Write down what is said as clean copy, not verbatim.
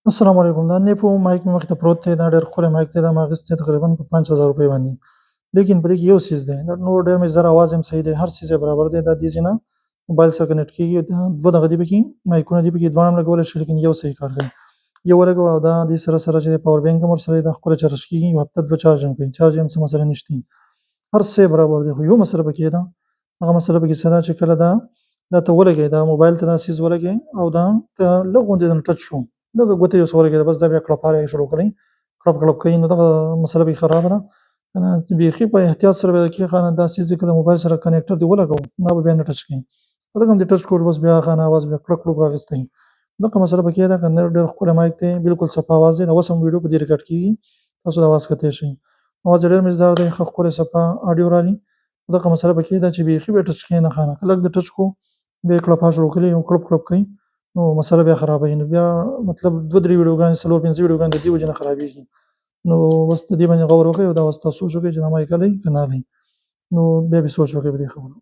السلام علیکم. دا نیپو مایک مې مخې ته پروت دی. دا ډېر ښکلی مایک دی. دا ما اخیستی تقریباً په 5000 روپۍ باندې. لیکن په دې کې یو څیز دی، دا نور ډېر مې زر اواز هم صحیح دی، هر څیز یې برابر دی. دا دې ځای نه موبایل سره کنیکټ کېږي. دا دوه دغه دي پکې مایکونه دي پکې، دواړه هم لګولی شي، لیکن یو صحیح کار کوي. یو ولګوه او دا دې سره چې دی پاور بینک هم ورسره دی، دا ښکلی چارج کېږي. یو هفته 2 چارج هم کوي. چارج هم څه مسله نشته، هر څه یې برابر دی. خو یو مسله پکې ده، هغه مسله پکې څه ده چې کله دا ته ولګوې، دا موبایل ته دا څیز ولګوې او دا ته لږ غوندې درنه ټچ شو، لږه ګوته یې ورسره ولګېده، بس دا بیا کړپهاری شروع کړئ، کړپ کړپ کوي. نو دغه مسله پکې خرابه ده. بیخي په احتیاط سره به کېښه، دا څیز دې کله موبایل سره کنیکټر دې ولګوو، دا به بیا نه ټچ کوي. لږ هم دې ټچ کړو بس بیا هغه اواز بیا کړک کړوک رااخیستی. دغه مسله پکې ده. که ډېر ښکلی مایک دی، بالکل صفا اواز دی. دا اوس هم ویډیو په دې ریکارډ کېږي، تاسو د اواز کتلی شئ. اواز یې ډېر مزدار دی، ښه ښکلی صفا اډیو راځي. دغه مسله پکې ده چې بیخي به یې ټچ کوې نه ښه نه، که لږ دې ټچ کړو بیا یې کړپها شروع کړي او کړپ کړپ کوي، نو مسله بیا خرابوي. نو بیا مطلب 2-3 ویډیوګانې 4-5 ویډیوګانې د دې وجې نه خرابېږي. نو بس د دې باندې غور وکړئ او دا اوس تاسو سوچ وکړئ چې دا مایک اخلئ که نه اخلئ. نو بیا به سوچ وکړئ په دې خبرو.